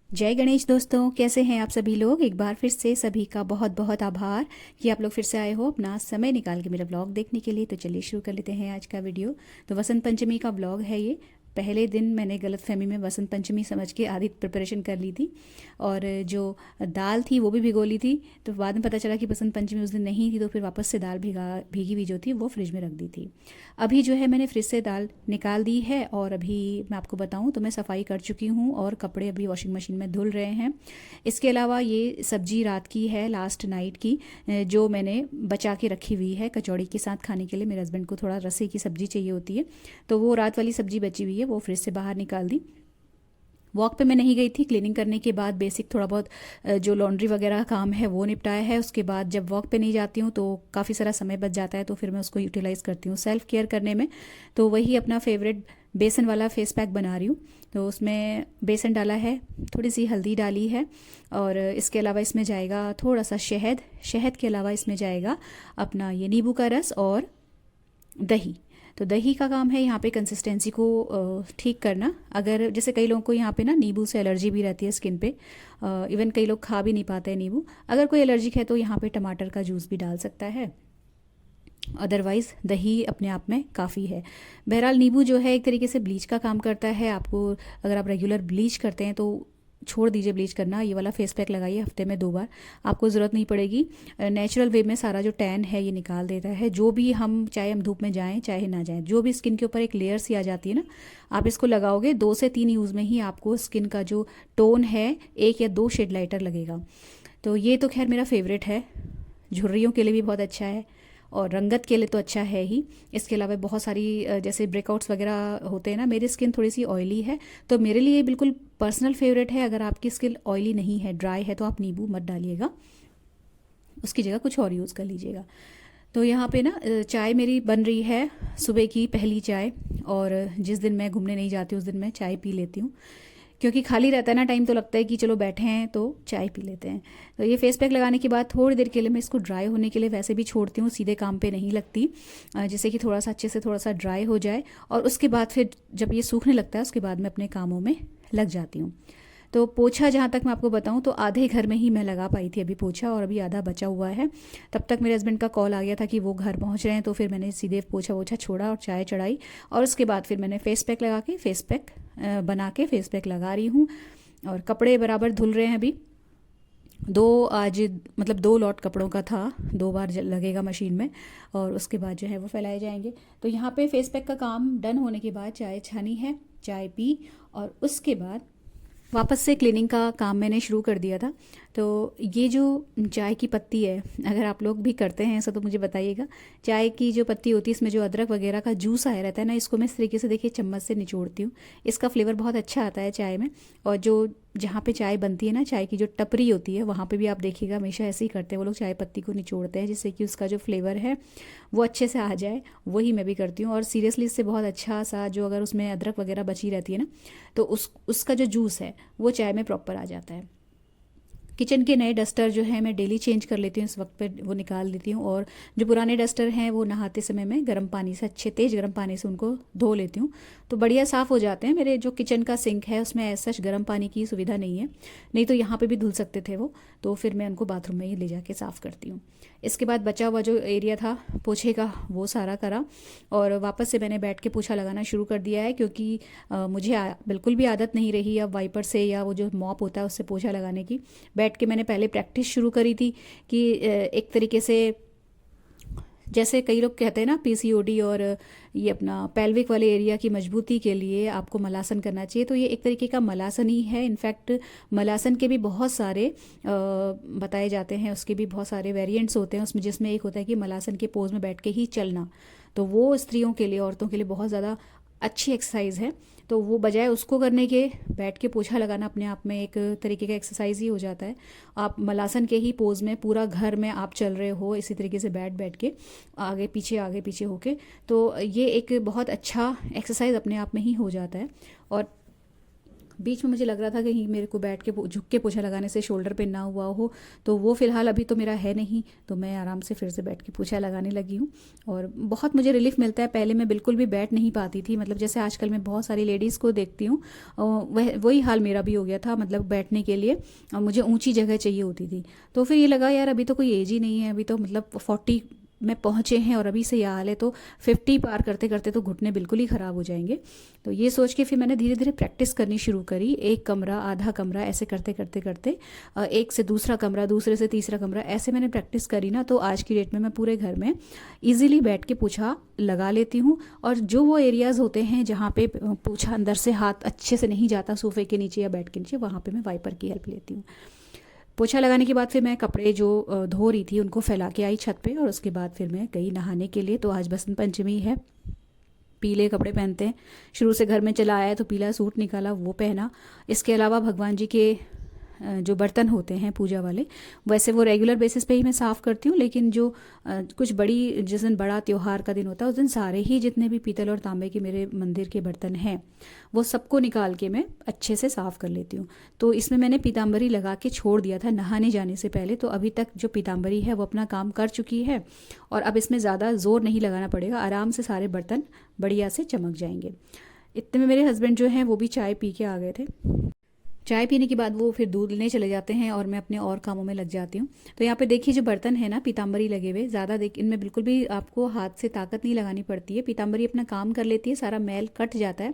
जय गणेश दोस्तों, कैसे हैं आप सभी लोग। एक बार फिर से सभी का बहुत बहुत आभार कि आप लोग फिर से आए हो अपना समय निकाल के मेरा व्लॉग देखने के लिए। तो चलिए शुरू कर लेते हैं आज का वीडियो। तो वसंत पंचमी का व्लॉग है ये। पहले दिन मैंने गलतफहमी में वसंत पंचमी समझ के आधी प्रिपरेशन कर ली थी और जो दाल थी वो भी भिगो ली थी। तो बाद में पता चला कि वसंत पंचमी उस दिन नहीं थी, तो फिर वापस से दाल भीगी हुई जो थी वो फ्रिज में रख दी थी। अभी जो है मैंने फ्रिज से दाल निकाल दी है और अभी मैं आपको बताऊं तो मैं सफाई कर चुकी हूं और कपड़े अभी वॉशिंग मशीन में धुल रहे हैं। इसके अलावा ये सब्जी रात की है, लास्ट नाइट की, जो मैंने बचा के रखी हुई है कचौड़ी के साथ खाने के लिए। मेरे हस्बैंड को थोड़ा रसे की सब्जी चाहिए होती है, तो वो रात वाली सब्जी बची हुई है वो फ्रिज से बाहर निकाल दी। वॉक पे मैं नहीं गई थी। क्लीनिंग करने के बाद बेसिक थोड़ा बहुत जो लॉन्ड्री वगैरह काम है वो निपटाया है। उसके बाद जब वॉक पे नहीं जाती हूँ तो काफ़ी सारा समय बच जाता है, तो फिर मैं उसको यूटिलाइज़ करती हूँ सेल्फ केयर करने में। तो वही अपना फेवरेट बेसन वाला फेस पैक बना रही हूँ। तो उसमें बेसन डाला है, थोड़ी सी हल्दी डाली है और इसके अलावा इसमें जाएगा थोड़ा सा शहद। शहद के अलावा इसमें जाएगा अपना ये नींबू का रस और दही। तो दही का काम है यहाँ पे कंसिस्टेंसी को ठीक करना। अगर जैसे कई लोगों को यहाँ पे ना नींबू से एलर्जी भी रहती है स्किन पे, इवन कई लोग खा भी नहीं पाते हैं नींबू। अगर कोई एलर्जिक है तो यहाँ पे टमाटर का जूस भी डाल सकता है, अदरवाइज़ दही अपने आप में काफ़ी है। बहरहाल नींबू जो है एक तरीके से ब्लीच का काम करता है। आपको अगर आप रेगुलर ब्लीच करते हैं तो छोड़ दीजिए ब्लीच करना, ये वाला फेस पैक लगाइए हफ्ते में 2 बार, आपको ज़रूरत नहीं पड़ेगी। नेचुरल वे में सारा जो टैन है ये निकाल देता है। जो भी हम चाहे हम धूप में जाएं चाहे ना जाएं, जो भी स्किन के ऊपर एक लेयर सी आ जाती है ना, आप इसको लगाओगे 2 से 3 यूज़ में ही आपको स्किन का जो टोन है 1 या 2 शेड लाइटर लगेगा। तो ये तो खैर मेरा फेवरेट है। झुर्रियों के लिए भी बहुत अच्छा है और रंगत के लिए तो अच्छा है ही। इसके अलावा बहुत सारी जैसे ब्रेकआउट्स वगैरह होते हैं ना, मेरी स्किन थोड़ी सी ऑयली है तो मेरे लिए बिल्कुल पर्सनल फेवरेट है। अगर आपकी स्किन ऑयली नहीं है, ड्राई है, तो आप नींबू मत डालिएगा, उसकी जगह कुछ और यूज़ कर लीजिएगा। तो यहाँ पे ना चाय मेरी बन रही है, सुबह की पहली चाय। और जिस दिन मैं घूमने नहीं जाती उस दिन मैं चाय पी लेती हूँ, क्योंकि खाली रहता है ना टाइम, तो लगता है कि चलो बैठे हैं तो चाय पी लेते हैं। तो ये फेस पैक लगाने के बाद थोड़ी देर के लिए मैं इसको ड्राई होने के लिए वैसे भी छोड़ती हूँ, सीधे काम पे नहीं लगती, जिससे कि थोड़ा सा अच्छे से थोड़ा सा ड्राई हो जाए। और उसके बाद फिर जब ये सूखने लगता है उसके बाद मैं अपने कामों में लग जाती हूँ। तो पोछा जहाँ तक मैं आपको बताऊँ तो आधे घर में ही मैं लगा पाई थी अभी पोछा, और अभी आधा बचा हुआ है। तब तक मेरे हस्बैंड का कॉल आ गया था कि वो घर पहुँच रहे हैं, तो फिर मैंने सीधे पोछा वोछा छोड़ा और चाय चढ़ाई। और उसके बाद फिर मैंने फेस पैक लगा के फेस पैक बना के फेस पैक लगा रही हूँ। और कपड़े बराबर धुल रहे हैं अभी। दो आज मतलब 2 लॉट कपड़ों का था, 2 बार लगेगा मशीन में और उसके बाद जो है वो फैलाए जाएंगे। तो यहाँ पे फेस पैक का काम डन होने के बाद चाय छानी है, चाय पी और उसके बाद वापस से क्लीनिंग का काम मैंने शुरू कर दिया था। तो ये जो चाय की पत्ती है, अगर आप लोग भी करते हैं ऐसा तो मुझे बताइएगा। चाय की जो पत्ती होती है इसमें जो अदरक वगैरह का जूस आया रहता है ना, इसको मैं इस तरीके से देखिए चम्मच से निचोड़ती हूँ। इसका फ्लेवर बहुत अच्छा आता है चाय में। और जो जहाँ पे चाय बनती है ना, चाय की जो टपरी होती है वहाँ पे भी आप देखिएगा हमेशा ऐसे ही करते हैं वो लोग, चाय पत्ती को निचोड़ते हैं जिससे कि उसका जो फ्लेवर है वो अच्छे से आ जाए। वही मैं भी करती हूँ। और सीरियसली इससे बहुत अच्छा सा जो अगर उसमें अदरक वगैरह बची रहती है ना, तो उसका जो जूस है वो चाय में प्रॉपर आ जाता है। किचन के नए डस्टर जो है मैं डेली चेंज कर लेती हूँ, इस वक्त पे वो निकाल देती हूँ। और जो पुराने डस्टर हैं वो नहाते समय में गर्म पानी से, अच्छे तेज़ गर्म पानी से उनको धो लेती हूँ, तो बढ़िया साफ़ हो जाते हैं। मेरे जो किचन का सिंक है उसमें ऐसा गर्म पानी की सुविधा नहीं है, नहीं तो यहाँ पे भी धुल सकते थे वो, तो फिर मैं उनको बाथरूम में ही ले जाके साफ़ करती हूँ। इसके बाद बचा हुआ जो एरिया था पोछे का वो सारा करा और वापस से मैंने बैठ के पोछा लगाना शुरू कर दिया है, क्योंकि मुझे बिल्कुल भी आदत नहीं रही अब वाइपर से या वो जो मॉप होता है उससे पोछा लगाने की। बैठ के मैंने पहले प्रैक्टिस शुरू करी थी कि एक तरीके से जैसे कई लोग कहते हैं ना पीसीओडी और ये अपना पेल्विक वाले एरिया की मजबूती के लिए आपको मलासन करना चाहिए, तो ये एक तरीके का मलासन ही है। इनफैक्ट मलासन के भी बहुत सारे बताए जाते हैं, उसके भी बहुत सारे वेरिएंट्स होते हैं उसमें, जिसमें एक होता है कि मलासन के पोज में बैठ के ही चलना। तो वो स्त्रियों के लिए, औरतों के लिए बहुत ज़्यादा अच्छी एक्सरसाइज है। तो वो बजाय उसको करने के बैठ के पोछा लगाना अपने आप में एक तरीके का एक्सरसाइज ही हो जाता है। आप मलासन के ही पोज में पूरा घर में आप चल रहे हो इसी तरीके से बैठ बैठ के आगे पीछे होके, तो ये एक बहुत अच्छा एक्सरसाइज अपने आप में ही हो जाता है। और बीच में मुझे लग रहा था कि मेरे को बैठ के झुक के पोछा लगाने से शोल्डर पे ना हुआ हो, तो वो फ़िलहाल अभी तो मेरा है नहीं, तो मैं आराम से फिर से बैठ के पोछा लगाने लगी हूँ और बहुत मुझे रिलीफ मिलता है। पहले मैं बिल्कुल भी बैठ नहीं पाती थी, मतलब जैसे आजकल मैं बहुत सारी लेडीज़ को देखती हूँ, वही हाल मेरा भी हो गया था, मतलब बैठने के लिए मुझे ऊँची जगह चाहिए होती थी। तो फिर ये लगा यार अभी तो कोई एज ही नहीं है, अभी तो मतलब 40 में पहुँचे हैं और अभी से यह हाल है, तो 50 पार करते करते तो घुटने बिल्कुल ही ख़राब हो जाएंगे। तो ये सोच के फिर मैंने धीरे धीरे प्रैक्टिस करनी शुरू करी, एक कमरा आधा कमरा ऐसे करते करते करते एक से दूसरा कमरा, दूसरे से तीसरा कमरा, ऐसे मैंने प्रैक्टिस करी ना, तो आज की डेट में मैं पूरे घर में ईजिली बैठ के पोछा लगा लेती हूँ। और जो वो एरियाज़ होते हैं जहाँ पे पोछा अंदर से हाथ अच्छे से नहीं जाता सोफ़े के नीचे या बेड के नीचे, वहाँ पर मैं वाइपर की हेल्प लेती हूँ। पोछा लगाने के बाद फिर मैं कपड़े जो धो रही थी उनको फैला के आई छत पे, और उसके बाद फिर मैं गई नहाने के लिए। तो आज बसंत पंचमी है, पीले कपड़े पहनते हैं, शुरू से घर में चला आया तो पीला सूट निकाला वो पहना। इसके अलावा भगवान जी के जो बर्तन होते हैं पूजा वाले, वैसे वो रेगुलर बेसिस पे ही मैं साफ़ करती हूँ, लेकिन जो कुछ बड़ी जिस दिन बड़ा त्यौहार का दिन होता है उस दिन सारे ही जितने भी पीतल और तांबे के मेरे मंदिर के बर्तन हैं वो सबको निकाल के मैं अच्छे से साफ़ कर लेती हूँ। तो इसमें मैंने पीताम्बरी लगा के छोड़ दिया था नहाने जाने से पहले, तो अभी तक जो पीताम्बरी है वो अपना काम कर चुकी है और अब इसमें ज़्यादा ज़ोर नहीं लगाना पड़ेगा, आराम से सारे बर्तन बढ़िया से चमक जाएंगे। इतने में मेरे हस्बैंड जो हैं वो भी चाय पी के आ गए थे। चाय पीने के बाद वो फिर दूध लेने चले जाते हैं और मैं अपने और कामों में लग जाती हूँ। तो यहाँ पे देखिए जो बर्तन है ना पीताम्बरी लगे हुए, ज़्यादा इनमें बिल्कुल भी आपको हाथ से ताकत नहीं लगानी पड़ती है, पीताम्बरी अपना काम कर लेती है, सारा मैल कट जाता है।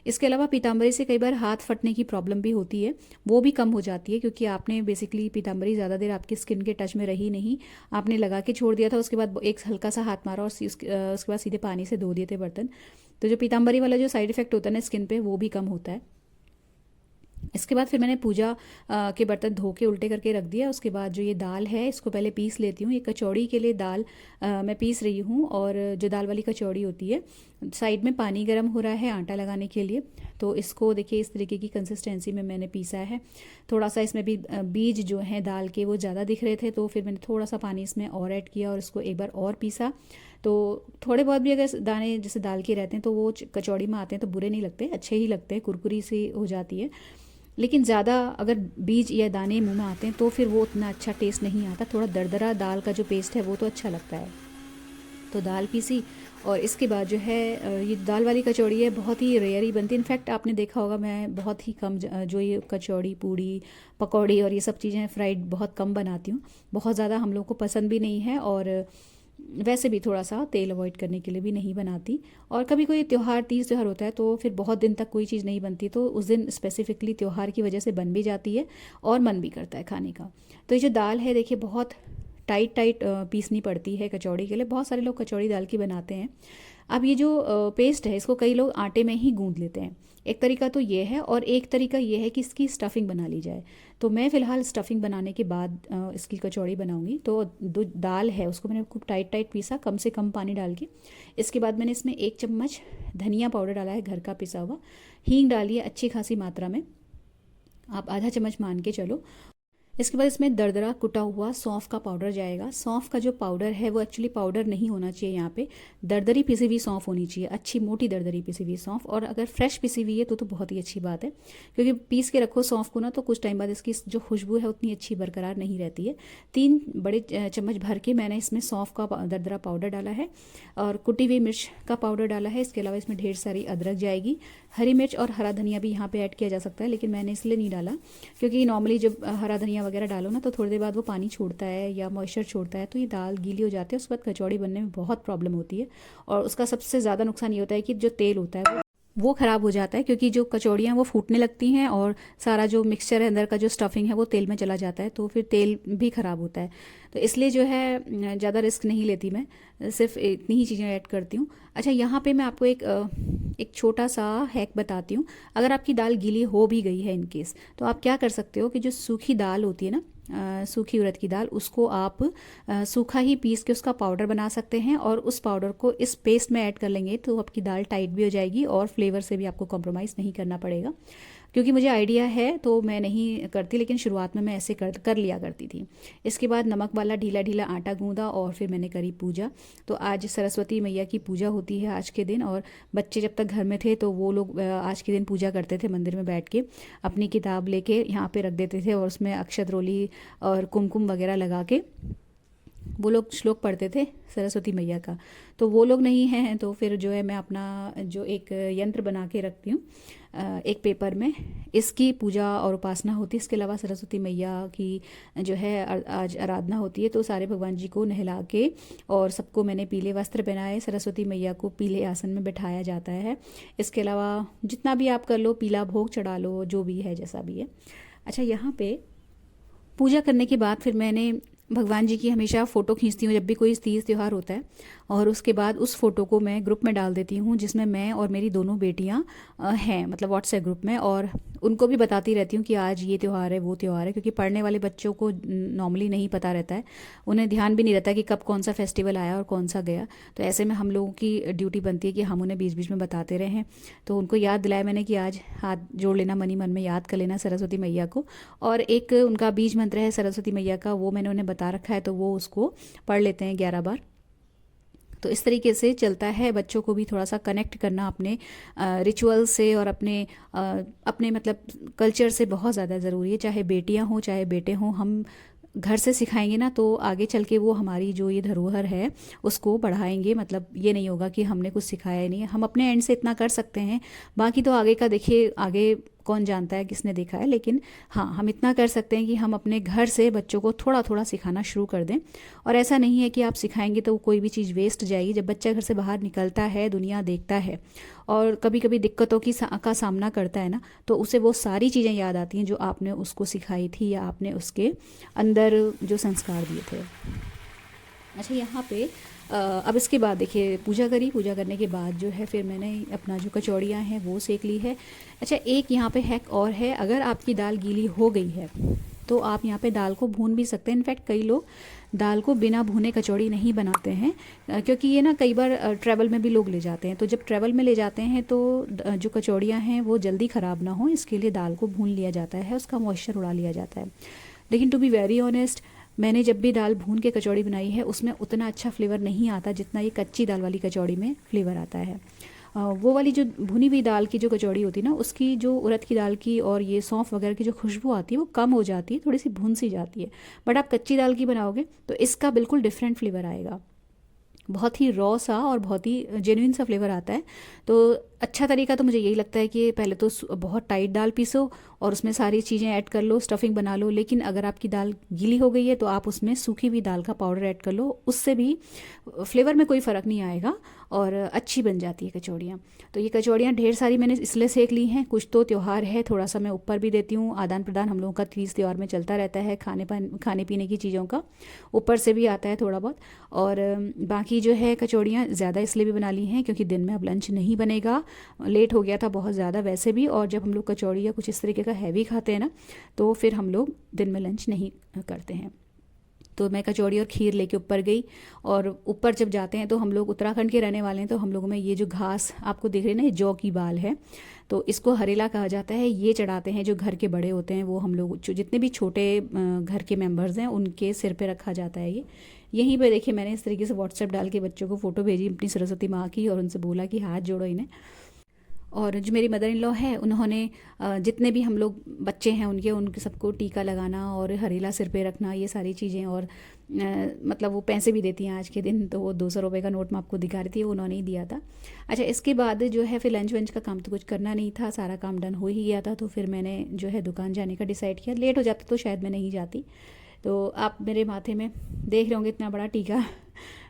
इसके अलावा पीताम्बरी से कई बार हाथ फटने की प्रॉब्लम भी होती है, वो भी कम हो जाती है, क्योंकि आपने बेसिकली पीताम्बरी ज़्यादा देर आपकी स्किन के टच में रही नहीं, आपने लगा के छोड़ दिया था, उसके बाद एक हल्का सा हाथ मारा और उसके बाद सीधे पानी से धो दिए थे बर्तन। तो जो पीताम्बरी वाला जो साइड इफेक्ट होता है ना स्किन पे, वो भी कम होता है। इसके बाद फिर मैंने पूजा के बर्तन धो के उल्टे करके रख दिया। उसके बाद जो ये दाल है इसको पहले पीस लेती हूँ। ये कचौड़ी के लिए दाल मैं पीस रही हूँ, और जो दाल वाली कचौड़ी होती है, साइड में पानी गर्म हो रहा है आटा लगाने के लिए। तो इसको देखिए इस तरीके की कंसिस्टेंसी में मैंने पीसा है। थोड़ा सा इसमें भी बीज जो हैं दाल के वो ज़्यादा दिख रहे थे, तो फिर मैंने थोड़ा सा पानी इसमें और ऐड किया और इसको एक बार और पीसा। तो थोड़े बहुत भी अगर दाने जैसे दाल के रहते हैं तो वो कचौड़ी में आते हैं तो बुरे नहीं लगते, अच्छे ही लगते हैं, कुरकुरी सी हो जाती है। लेकिन ज़्यादा अगर बीज या दाने मुंह में आते हैं तो फिर वो उतना अच्छा टेस्ट नहीं आता, थोड़ा दरदरा दाल का जो पेस्ट है वो तो अच्छा लगता है। तो दाल पीसी और इसके बाद जो है ये दाल वाली कचौड़ी है, बहुत ही रेयर ही बनती है। इनफैक्ट आपने देखा होगा मैं बहुत ही कम जो ये कचौड़ी पूड़ी पकौड़ी और ये सब चीज़ें फ्राइड बहुत कम बनाती हूँ, बहुत ज़्यादा हम लोग को पसंद भी नहीं है, और वैसे भी थोड़ा सा तेल अवॉइड करने के लिए भी नहीं बनाती। और कभी कोई त्यौहार तीज त्यौहार होता है तो फिर बहुत दिन तक कोई चीज़ नहीं बनती, तो उस दिन स्पेसिफिकली त्यौहार की वजह से बन भी जाती है और मन भी करता है खाने का। तो ये जो दाल है देखिए बहुत टाइट टाइट पीसनी पड़ती है कचौड़ी के लिए, बहुत सारे लोग कचौड़ी दाल की बनाते हैं। अब ये जो पेस्ट है इसको कई लोग आटे में ही गूंद लेते हैं, एक तरीका तो ये है, और एक तरीका ये है कि इसकी स्टफिंग बना ली जाए। तो मैं फ़िलहाल स्टफिंग बनाने के बाद इसकी कचौड़ी बनाऊंगी। तो जो दाल है उसको मैंने खूब टाइट टाइट पीसा, कम से कम पानी डाल के। इसके बाद मैंने इसमें 1 चम्मच धनिया पाउडर डाला है, घर का पिसा हुआ। हींग डाली है अच्छी खासी मात्रा में, आप आधा चम्मच मान के चलो। इसके बाद इसमें दरदरा कुटा हुआ सौंफ का पाउडर जाएगा। सौंफ का जो पाउडर है वो एक्चुअली पाउडर नहीं होना चाहिए, यहाँ पे दरदरी पिसी हुई सौंफ होनी चाहिए, अच्छी मोटी दरदरी पिसी हुई सौंफ। और अगर फ्रेश पिसी हुई है तो बहुत ही अच्छी बात है, क्योंकि पीस के रखो सौंफ को ना तो कुछ टाइम बाद इसकी जो खुशबू है उतनी अच्छी बरकरार नहीं रहती है। 3 बड़े चम्मच भर के मैंने इसमें सौंफ का दरदरा पाउडर डाला है और कुटी हुई मिर्च का पाउडर डाला है। इसके अलावा इसमें ढेर सारी अदरक जाएगी, हरी मिर्च और हरा धनिया भी यहाँ पे ऐड किया जा सकता है, लेकिन मैंने इसलिए नहीं डाला क्योंकि नॉर्मली जब हरा धनिया वगैरह डालो ना तो थोड़ी देर बाद वो पानी छोड़ता है या मॉइस्चर छोड़ता है, तो ये दाल गीली हो जाती है, उसके बाद कचौड़ी बनने में बहुत प्रॉब्लम होती है। और उसका सबसे ज़्यादा नुकसान ये होता है कि जो तेल होता है वो ख़राब हो जाता है, क्योंकि जो कचौड़ियाँ वो फूटने लगती हैं और सारा जो मिक्सचर है अंदर का जो स्टफिंग है वो तेल में चला जाता है, तो फिर तेल भी ख़राब होता है। तो इसलिए जो है ज़्यादा रिस्क नहीं लेती मैं, सिर्फ इतनी ही चीज़ें ऐड करती हूँ। अच्छा, यहाँ पे मैं आपको एक छोटा सा हैक बताती हूँ। अगर आपकी दाल गीली हो भी गई है इनकेस, तो आप क्या कर सकते हो कि जो सूखी दाल होती है ना, सूखी उड़द की दाल, उसको आप सूखा ही पीस के उसका पाउडर बना सकते हैं और उस पाउडर को इस पेस्ट में ऐड कर लेंगे तो आपकी दाल टाइट भी हो जाएगी और फ्लेवर से भी आपको कॉम्प्रोमाइज़ नहीं करना पड़ेगा। क्योंकि मुझे आइडिया है तो मैं नहीं करती, लेकिन शुरुआत में मैं ऐसे कर लिया करती थी। इसके बाद नमक वाला ढीला ढीला आटा गूँधा और फिर मैंने करी पूजा। तो आज सरस्वती मैया की पूजा होती है आज के दिन, और बच्चे जब तक घर में थे तो वो लोग आज के दिन पूजा करते थे मंदिर में बैठ के, अपनी किताब लेके यहाँ पे रख देते थे और उसमें अक्षत रोली और कुमकुम वगैरह लगा के वो लोग श्लोक पढ़ते थे सरस्वती मैया का। तो वो लोग नहीं हैं तो फिर जो है मैं अपना जो एक यंत्र बना के रखती हूँ एक पेपर में, इसकी पूजा और उपासना होती है। इसके अलावा सरस्वती मैया की जो है आज आराधना होती है। तो सारे भगवान जी को नहला के और सबको मैंने पीले वस्त्र पहनाए, सरस्वती मैया को पीले आसन में बैठाया जाता है। इसके अलावा जितना भी आप कर लो, पीला भोग चढ़ा लो, जो भी है जैसा भी है। अच्छा, यहाँ पे पूजा करने के बाद फिर मैंने भगवान जी की हमेशा फ़ोटो खींचती हूँ जब भी कोई तीज त्यौहार होता है, और उसके बाद उस फ़ोटो को मैं ग्रुप में डाल देती हूँ जिसमें मैं और मेरी दोनों बेटियाँ हैं, मतलब व्हाट्सएप ग्रुप में, और उनको भी बताती रहती हूँ कि आज ये त्यौहार है वो त्यौहार है, क्योंकि पढ़ने वाले बच्चों को नॉर्मली नहीं पता रहता है, उन्हें ध्यान भी नहीं रहता कि कब कौन सा फेस्टिवल आया और कौन सा गया। तो ऐसे में हम लोगों की ड्यूटी बनती है कि हम उन्हें बीच बीच में बताते रहें। तो उनको याद दिलाया मैंने कि आज हाथ जोड़ लेना, मनी मन में याद कर लेना सरस्वती मैया को, और एक उनका बीज मंत्र है सरस्वती मैया का, वो मैंने उन्हें बता रखा है, तो वो उसको पढ़ लेते हैं 11 बार। तो इस तरीके से चलता है। बच्चों को भी थोड़ा सा कनेक्ट करना अपने रिचुअल से और अपने मतलब कल्चर से बहुत ज़्यादा ज़रूरी है। चाहे बेटियां हों चाहे बेटे हों, हम घर से सिखाएंगे ना तो आगे चल के वो हमारी जो ये धरोहर है उसको बढ़ाएंगे। मतलब ये नहीं होगा कि हमने कुछ सिखाया ही नहीं है। हम अपने एंड से इतना कर सकते हैं, बाकी तो आगे का देखिए, आगे कौन जानता है किसने देखा है, लेकिन हाँ, हम इतना कर सकते हैं कि हम अपने घर से बच्चों को थोड़ा थोड़ा सिखाना शुरू कर दें। और ऐसा नहीं है कि आप सिखाएंगे तो कोई भी चीज़ वेस्ट जाएगी। जब बच्चा घर से बाहर निकलता है, दुनिया देखता है और कभी कभी दिक्कतों का सामना करता है ना, तो उसे वो सारी चीज़ें याद आती हैं जो आपने उसको सिखाई थी या आपने उसके अंदर जो संस्कार दिए थे। अच्छा, यहाँ पे अब इसके बाद देखिए पूजा करी, पूजा करने के बाद जो है फिर मैंने अपना जो कचौड़ियाँ हैं वो सेक ली है। अच्छा, एक यहाँ पे हैक और है, अगर आपकी दाल गीली हो गई है तो आप यहाँ पे दाल को भून भी सकते हैं। इनफैक्ट कई लोग दाल को बिना भुने कचौड़ी नहीं बनाते हैं, क्योंकि ये ना कई बार ट्रैवल में भी लोग ले जाते हैं। तो जब ट्रैवल में ले जाते हैं तो जो कचौड़ियाँ हैं वो जल्दी ख़राब ना हो, इसके लिए दाल को भून लिया जाता है, उसका मॉइस्चर उड़ा लिया जाता है। लेकिन टू बी वेरी ऑनेस्ट, मैंने जब भी दाल भून के कचौड़ी बनाई है उसमें उतना अच्छा फ्लेवर नहीं आता जितना ये कच्ची दाल वाली कचौड़ी में फ्लेवर आता है। वो वाली जो भुनी हुई दाल की जो कचौड़ी होती है ना, उसकी जो उड़द की दाल की और ये सौंफ वगैरह की जो खुशबू आती है वो कम हो जाती है, थोड़ी सी भुन सी जाती है। बट आप कच्ची दाल की बनाओगे तो इसका बिल्कुल डिफरेंट फ्लेवर आएगा, बहुत ही रॉ सा और बहुत ही जेन्युइन सा फ्लेवर आता है। तो अच्छा तरीका तो मुझे यही लगता है कि पहले तो बहुत टाइट दाल पीसो और उसमें सारी चीज़ें ऐड कर लो, स्टफिंग बना लो। लेकिन अगर आपकी दाल गीली हो गई है तो आप उसमें सूखी हुई दाल का पाउडर ऐड कर लो, उससे भी फ्लेवर में कोई फ़र्क नहीं आएगा और अच्छी बन जाती है कचौड़ियाँ। तो ये कचौड़ियाँ ढेर सारी मैंने इसलिए सेक ली हैं, कुछ तो त्यौहार है, थोड़ा सा मैं ऊपर भी देती हूँ। आदान प्रदान हम लोगों का तीज त्यौहार में चलता रहता है, खाने पीने की चीज़ों का ऊपर से भी आता है थोड़ा बहुत। और बाकी जो है कचौड़ियाँ ज़्यादा इसलिए भी बना ली हैं क्योंकि दिन में अब लंच नहीं बनेगा, लेट हो गया था बहुत ज़्यादा वैसे भी। और जब हम लोग कचौड़ी या कुछ इस तरीके का हैवी खाते हैं ना, तो फिर हम लोग दिन में लंच नहीं करते हैं। तो मैं कचौड़ी और खीर लेके ऊपर गई। और ऊपर जब जाते हैं तो हम लोग उत्तराखंड के रहने वाले हैं, तो हम लोगों में ये जो घास आपको दिख रही है ना, ये जौ की बाल है, तो इसको हरेला कहा जाता है। ये चढ़ाते हैं जो घर के बड़े होते हैं, वो हम लोग जितने भी छोटे घर के मेंबर्स हैं उनके सिर पे रखा जाता है। ये यहीं पे देखिए, मैंने इस तरीके से व्हाट्सएप डाल के बच्चों को फ़ोटो भेजी अपनी सरस्वती माँ की और उनसे बोला कि हाथ जोड़ो इन्हें। और जो मेरी मदर इन लॉ है, उन्होंने जितने भी हम लोग बच्चे हैं उनके सबको टीका लगाना और हरेला सिर पे रखना, ये सारी चीज़ें। और मतलब वो पैसे भी देती हैं आज के दिन, तो वो 200 रुपये का नोट मैं आपको दिखा रही थी, वो उन्होंने ही दिया था। अच्छा, इसके बाद जो है फिर लंच वंच का काम तो कुछ करना नहीं था, सारा काम डन हो ही गया था। तो फिर मैंने जो है दुकान जाने का डिसाइड किया। लेट हो जाता तो शायद मैं नहीं जाती। तो आप मेरे माथे में देख रहे होंगे इतना बड़ा टीका।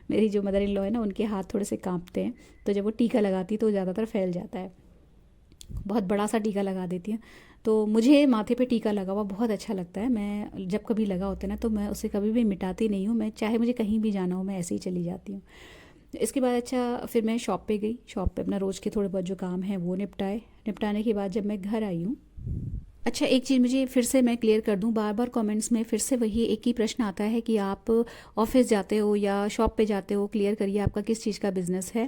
मेरी जो मदर इन लॉ है ना, उनके हाथ थोड़े से काँपते हैं, तो जब वो टीका लगाती तो ज़्यादातर फैल जाता है। बहुत बड़ा सा टीका लगा देती हैं। तो मुझे माथे पे टीका लगा हुआ बहुत अच्छा लगता है। मैं जब कभी लगा होता है ना, तो मैं उसे कभी भी मिटाती नहीं हूँ। मैं चाहे मुझे कहीं भी जाना हो, मैं ऐसे ही चली जाती हूँ। इसके बाद अच्छा, फिर मैं शॉप पे गई। शॉप पे अपना रोज़ के थोड़े बहुत जो काम हैं वो निपटाने के बाद जब मैं घर आई हूँ अच्छा, एक चीज़ मुझे फिर से मैं क्लियर कर दूं, बार बार कमेंट्स में फिर से वही एक ही प्रश्न आता है कि आप ऑफिस जाते हो या शॉप पे जाते हो, क्लियर करिए आपका किस चीज़ का बिज़नेस है।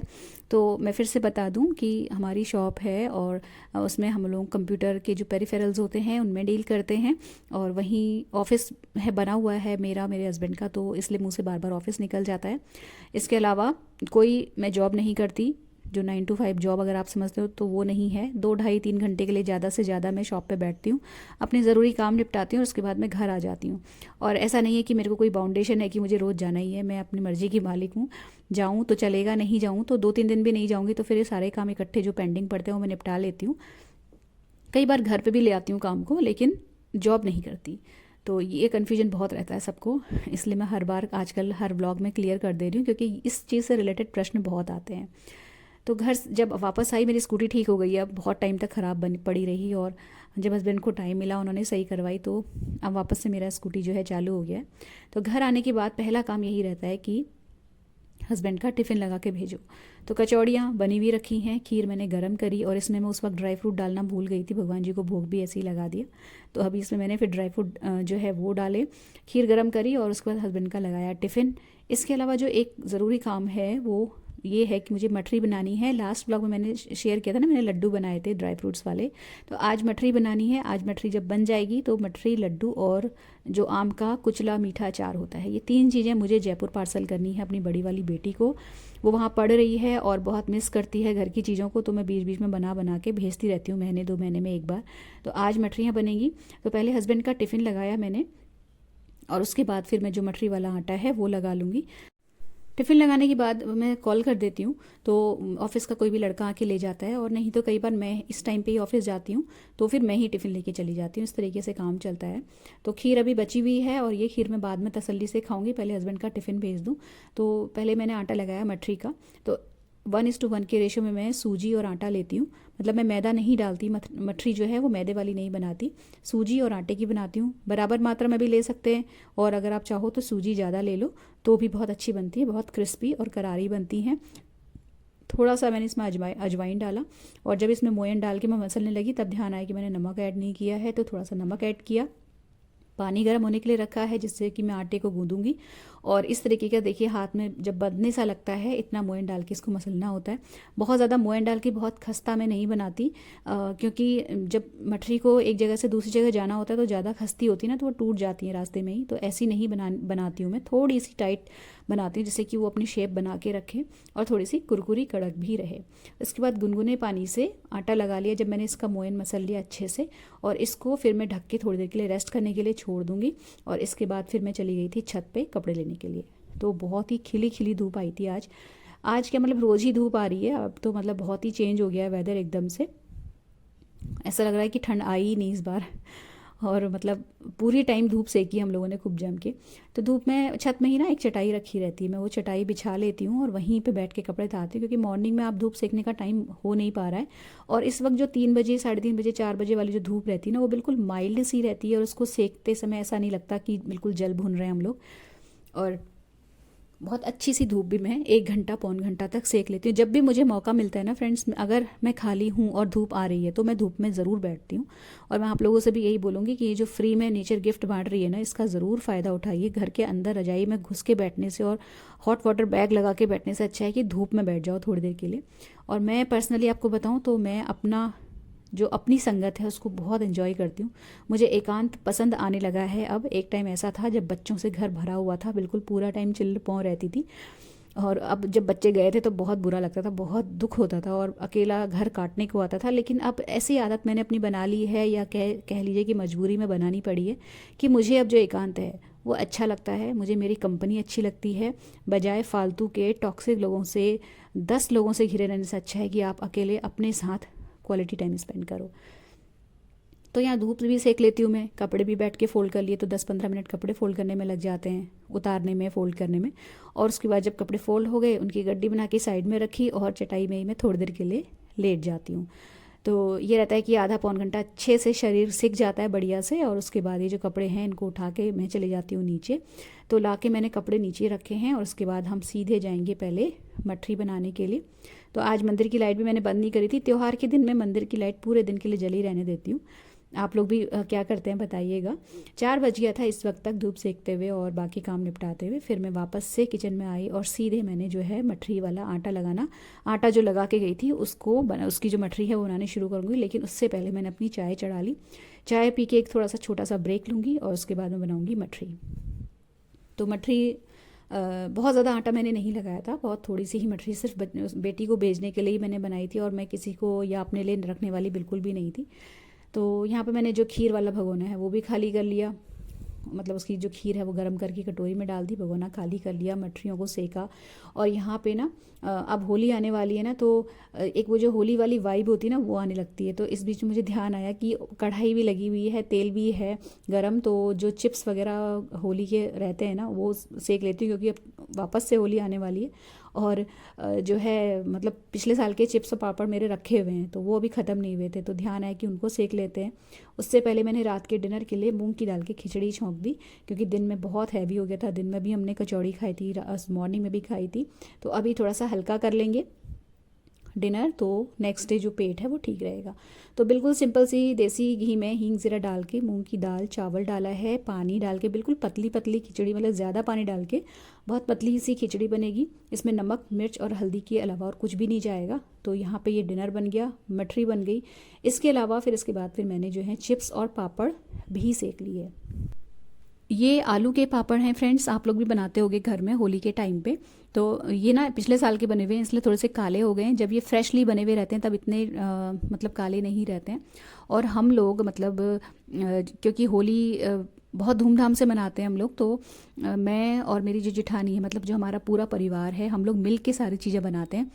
तो मैं फिर से बता दूं कि हमारी शॉप है और उसमें हम लोग कंप्यूटर के जो पेरिफेरल्स होते हैं उनमें डील करते हैं, और वहीं ऑफिस है बना हुआ है मेरा, मेरे हस्बैंड का, तो इसलिए मुँह से बार बार ऑफिस निकल जाता है। इसके अलावा कोई मैं जॉब नहीं करती, जो 9 to 5 जॉब अगर आप समझते हो तो वो नहीं है। 2 ढाई 3 घंटे के लिए ज़्यादा से ज़्यादा मैं शॉप पे बैठती हूँ, अपने ज़रूरी काम निपटाती हूँ और उसके बाद मैं घर आ जाती हूँ। और ऐसा नहीं है कि मेरे को कोई बाउंडेशन है कि मुझे रोज़ जाना ही है, मैं अपनी मर्ज़ी की मालिक हूँ। जाऊँ तो चलेगा, नहीं जाऊँ तो 2 3 दिन भी नहीं जाऊँगी, तो फिर ये सारे काम इकट्ठे जो पेंडिंग पड़ते हैं वो मैं निपटा लेती हूँ। कई बार घर पे भी ले आती हूँ काम को, लेकिन जॉब नहीं करती। तो ये कन्फ्यूजन बहुत रहता है सबको, इसलिए मैं हर बार आजकल हर ब्लॉग में क्लियर कर दे रही हूँ, क्योंकि इस चीज़ से रिलेटेड प्रश्न बहुत आते हैं। तो घर जब वापस आई, मेरी स्कूटी ठीक हो गई, अब बहुत टाइम तक ख़राब बनी पड़ी रही, और जब हस्बैंड को टाइम मिला उन्होंने सही करवाई, तो अब वापस से मेरा स्कूटी जो है चालू हो गया है। तो घर आने के बाद पहला काम यही रहता है कि हस्बैंड का टिफ़िन लगा के भेजो। तो कचौड़ियाँ बनी हुई रखी हैं, खीर मैंने गरम करी, और इसमें मैं उस वक्त ड्राई फ्रूट डालना भूल गई थी, भगवान जी को भोग भी ऐसे ही लगा दिया। तो अभी इसमें मैंने फिर ड्राई फ्रूट जो है वो डाले, खीर गरम करी, और उसके बाद हस्बैंड का लगाया टिफ़िन। इसके अलावा जो एक ज़रूरी काम है वो ये है कि मुझे मठरी बनानी है। लास्ट ब्लॉग में मैंने शेयर किया था ना, मैंने लड्डू बनाए थे ड्राई फ्रूट्स वाले, तो आज मठरी बनानी है। आज मठरी जब बन जाएगी तो मठरी, लड्डू और जो आम का कुचला मीठा अचार होता है, ये 3 चीज़ें मुझे जयपुर पार्सल करनी है अपनी बड़ी वाली बेटी को। वो वहाँ पढ़ रही है और बहुत मिस करती है घर की चीज़ों को, तो मैं बीच बीच में बना बना के भेजती रहती हूँ, महीने 2 महीने में एक बार। तो आज मठरियाँ बनेंगी। तो पहले हस्बैंड का टिफ़िन लगाया मैंने, और उसके बाद फिर मैं जो मठरी वाला आटा है वो लगा लूँगी। टिफ़िन लगाने के बाद मैं कॉल कर देती हूँ, तो ऑफ़िस का कोई भी लड़का आके ले जाता है, और नहीं तो कई बार मैं इस टाइम पे ही ऑफ़िस जाती हूँ, तो फिर मैं ही टिफ़िन लेके चली जाती हूँ। इस तरीके से काम चलता है। तो खीर अभी बची हुई है, और ये खीर मैं बाद में तसल्ली से खाऊंगी, पहले हस्बैंड का टिफ़िन भेज दूँ। तो पहले मैंने आटा लगाया मठरी का, तो 1:1 के रेशो में मैं सूजी और आटा लेती हूँ। मतलब मैं मैदा नहीं डालती, मठरी जो है वो मैदे वाली नहीं बनाती, सूजी और आटे की बनाती हूँ। बराबर मात्रा में भी ले सकते हैं, और अगर आप चाहो तो सूजी ज़्यादा ले लो तो भी बहुत अच्छी बनती है, बहुत क्रिस्पी और करारी बनती हैं। थोड़ा सा मैंने इसमें अजवाइन डाला, और जब इसमें मोयन डाल के मैं मसलने लगी तब ध्यान आया कि मैंने नमक ऐड नहीं किया है, तो थोड़ा सा नमक ऐड किया। पानी गर्म होने के लिए रखा है, जिससे कि मैं आटे को गूंदूंगी। और इस तरीके का देखिए, हाथ में जब बंधने सा लगता है इतना मोयन डाल के इसको मसलना होता है। बहुत ज़्यादा मोयन डाल के बहुत खस्ता मैं नहीं बनाती, क्योंकि जब मठरी को एक जगह से दूसरी जगह जाना होता है तो ज़्यादा खस्ती होती है ना, तो वो टूट जाती है रास्ते में ही। तो ऐसी नहीं बनाती हूँ मैं, थोड़ी सी टाइट बनाती हूँ, जिससे कि वो अपनी शेप बना के रखे और थोड़ी सी कुरकुरी कड़क भी रहे। इसके बाद गुनगुने पानी से आटा लगा लिया जब मैंने इसका मोयन मसल लिया अच्छे से, और इसको फिर मैं ढक के थोड़ी देर के लिए रेस्ट करने के लिए छोड़ दूंगी। और इसके बाद फिर मैं चली गई थी छत पे कपड़े लेने के लिए। तो बहुत ही खिली खिली धूप आई थी आज। आज क्या मतलब रोज़ ही धूप आ रही है अब तो, मतलब बहुत ही चेंज हो गया है वेदर एकदम से। ऐसा लग रहा है कि ठंड आई ही नहीं इस बार। और मतलब पूरी टाइम धूप सेकी हम लोगों ने खूब जम के। तो धूप में छत में ही ना एक चटाई रखी रहती है, मैं वो चटाई बिछा लेती हूँ और वहीं पे बैठ के कपड़े उतारती हूँ, क्योंकि मॉर्निंग में आप धूप सेकने का टाइम हो नहीं पा रहा है। और इस वक्त जो 3 बजे 3:30 बजे 4 बजे वाली जो धूप रहती है ना, वो बिल्कुल माइल्ड सी रहती है, और उसको सेकते समय ऐसा नहीं लगता कि बिल्कुल जल भुन रहे हैं हम लोग। और बहुत अच्छी सी धूप भी मैं 1 घंटा 1.25 घंटा तक सेक लेती हूँ। जब भी मुझे मौका मिलता है ना फ्रेंड्स, अगर मैं खाली हूँ और धूप आ रही है तो मैं धूप में ज़रूर बैठती हूँ। और मैं आप लोगों से भी यही बोलूँगी कि ये जो फ्री में नेचर गिफ्ट बांट रही है ना, इसका ज़रूर फ़ायदा उठाइए। घर के अंदर रजाई में घुस के बैठने से और हॉट वाटर बैग लगा के बैठने से अच्छा है कि धूप में बैठ जाओ थोड़ी देर के लिए। और मैं पर्सनली आपको बताऊँ तो मैं अपना जो अपनी संगत है उसको बहुत एंजॉय करती हूँ। मुझे एकांत पसंद आने लगा है अब। एक टाइम ऐसा था जब बच्चों से घर भरा हुआ था, बिल्कुल पूरा टाइम चिल्ल पौ रहती थी, और अब जब बच्चे गए थे तो बहुत बुरा लगता था, बहुत दुख होता था और अकेला घर काटने को आता था। लेकिन अब ऐसी आदत मैंने अपनी बना ली है, या कह लीजिए कि मजबूरी में बनानी पड़ी है, कि मुझे अब जो एकांत है वो अच्छा लगता है। मुझे मेरी कंपनी अच्छी लगती है, बजाय फालतू के टॉक्सिक लोगों से 10 लोगों से घिरे रहने से अच्छा है कि आप अकेले अपने साथ क्वालिटी टाइम स्पेंड करो। तो यहाँ धूप भी सेक लेती हूँ मैं, कपड़े भी बैठ के फ़ोल्ड कर लिए तो 10-15 मिनट कपड़े फ़ोल्ड करने में लग जाते हैं, उतारने में, फ़ोल्ड करने में। और उसके बाद जब कपड़े फ़ोल्ड हो गए, उनकी गड्डी बना के साइड में रखी, और चटाई में ही मैं थोड़ी देर के लिए लेट जाती हूँ। तो ये रहता है कि आधा पौन घंटा अच्छे से शरीर सिक जाता है बढ़िया से, और उसके बाद ये जो कपड़े हैं इनको उठा के मैं चले जाती हूँ नीचे। तो ला के मैंने कपड़े नीचे रखे हैं, और उसके बाद हम सीधे जाएंगे पहले मठरी बनाने के लिए। तो आज मंदिर की लाइट भी मैंने बंद नहीं करी थी। त्यौहार के दिन मैं मंदिर की लाइट पूरे दिन के लिए जली रहने देती हूँ। आप लोग भी क्या करते हैं बताइएगा। 4 बज गया था इस वक्त तक धूप सेकते हुए और बाकी काम निपटाते हुए। फिर मैं वापस से किचन में आई और सीधे मैंने जो है मठरी वाला आटा जो लगा के गई थी उसकी जो मठरी है वो बनानी शुरू करूँगी। लेकिन उससे पहले मैंने अपनी चाय चढ़ा ली। चाय पी के एक थोड़ा सा छोटा सा ब्रेक लूँगी और उसके बाद मैं बनाऊँगी मठरी। तो मठरी बहुत ज़्यादा आटा मैंने नहीं लगाया था, बहुत थोड़ी सी ही मठरी सिर्फ बेटी को भेजने के लिए ही मैंने बनाई थी और मैं किसी को या अपने लिए रखने वाली बिल्कुल भी नहीं थी। तो यहाँ पे मैंने जो खीर वाला भगोना है वो भी खाली कर लिया, मतलब उसकी जो खीर है वो गर्म करके कटोरी में डाल दी, भगोना खाली कर लिया, मठरियों को सेका। और यहाँ पे ना अब होली आने वाली है ना, तो एक वो जो होली वाली वाइब होती है ना वो आने लगती है। तो इस बीच मुझे ध्यान आया कि कढ़ाई भी लगी हुई है, तेल भी है गरम, तो जो चिप्स वगैरह होली के रहते हैं ना वो सेक लेती हूँ, क्योंकि अब वापस से होली आने वाली है। और जो है मतलब पिछले साल के चिप्स और पापड़ मेरे रखे हुए हैं तो वो अभी ख़त्म नहीं हुए थे, तो ध्यान आया कि उनको सेक लेते हैं। उससे पहले मैंने रात के डिनर के लिए मूंग की दाल की खिचड़ी छौंक दी, क्योंकि दिन में बहुत हैवी हो गया था। दिन में भी हमने कचौड़ी खाई थी, मॉर्निंग में भी खाई थी, तो अभी थोड़ा सा हल्का कर लेंगे डिनर, तो नेक्स्ट डे जो पेट है वो ठीक रहेगा। तो बिल्कुल सिंपल सी देसी घी में हींग ज़ीरा डाल के मूंग की दाल, चावल डाला है, पानी डाल के बिल्कुल पतली पतली खिचड़ी, मतलब ज़्यादा पानी डाल के बहुत पतली सी खिचड़ी बनेगी। इसमें नमक मिर्च और हल्दी के अलावा और कुछ भी नहीं जाएगा। तो यहाँ पे ये डिनर बन गया, मठरी बन गई। इसके अलावा फिर इसके बाद फिर मैंने जो है चिप्स और पापड़ भी सेक लिए। ये आलू के पापड़ हैं फ्रेंड्स, आप लोग भी बनाते होगे घर में होली के टाइम पे। तो ये ना पिछले साल के बने हुए हैं, इसलिए थोड़े से काले हो गए हैं। जब ये फ्रेशली बने हुए रहते हैं तब इतने मतलब काले नहीं रहते हैं। और हम लोग मतलब क्योंकि होली बहुत धूमधाम से मनाते हैं हम लोग, तो मैं और मेरी जो जेठानी है, मतलब जो हमारा पूरा परिवार है, हम लोग मिल के सारी चीज़ें बनाते हैं।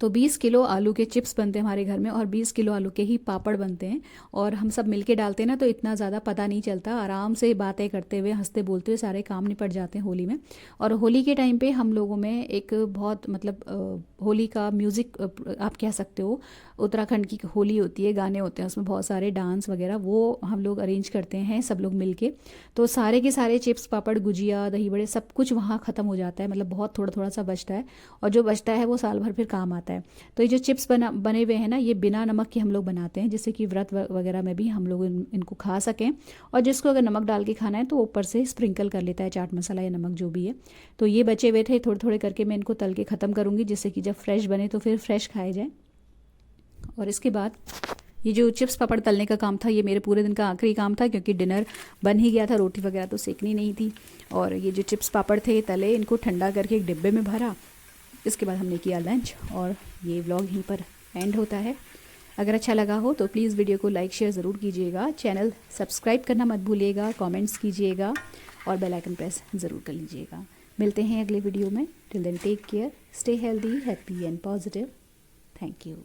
तो 20 किलो आलू के चिप्स बनते हैं हमारे घर में और 20 किलो आलू के ही पापड़ बनते हैं। और हम सब मिलके डालते हैं ना, तो इतना ज़्यादा पता नहीं चलता, आराम से बातें करते हुए हंसते बोलते हुए सारे काम निपट जाते हैं होली में। और होली के टाइम पे हम लोगों में एक बहुत मतलब होली का म्यूज़िक आप कह सकते हो, उत्तराखंड की होली होती है, गाने होते हैं उसमें बहुत सारे डांस वगैरह, वो हम लोग अरेंज करते हैं सब लोग मिल के। तो सारे के सारे चिप्स पापड़ गुजिया दही बड़े सब कुछ वहाँ ख़त्म हो जाता है, मतलब बहुत थोड़ा थोड़ा सा बचता है, और जो बचता है वो साल भर फिर काम आता है। तो ये जो चिप्स बने हुए हैं ना, ये बिना नमक के हम लोग बनाते हैं, जिससे कि व्रत वगैरह में भी हम लोग इनको खा सकें। और जिसको अगर नमक डाल के खाना है तो ऊपर से स्प्रिंकल कर लेता है चाट मसाला या नमक जो भी है। तो ये बचे हुए थे, थोड़े थोड़े करके मैं इनको तल के ख़त्म करूँगी, जिससे कि जब फ्रेश बने तो फिर फ्रेश खाए जाए। और इसके बाद ये जो चिप्स पापड़ तलने का काम था, ये मेरे पूरे दिन का आखिरी काम था, क्योंकि डिनर बन ही गया था, रोटी वगैरह तो सेकनी नहीं थी। और ये जो चिप्स पापड़ थे तले, इनको ठंडा करके एक डिब्बे में भरा। इसके बाद हमने किया लंच और ये व्लॉग यहीं पर एंड होता है। अगर अच्छा लगा हो तो प्लीज़ वीडियो को लाइक शेयर ज़रूर कीजिएगा, चैनल सब्सक्राइब करना मत भूलिएगा, कमेंट्स कीजिएगा और बेल आइकन प्रेस ज़रूर कर लीजिएगा। मिलते हैं अगले वीडियो में। Till then take care, stay healthy, happy and positive. Thank you.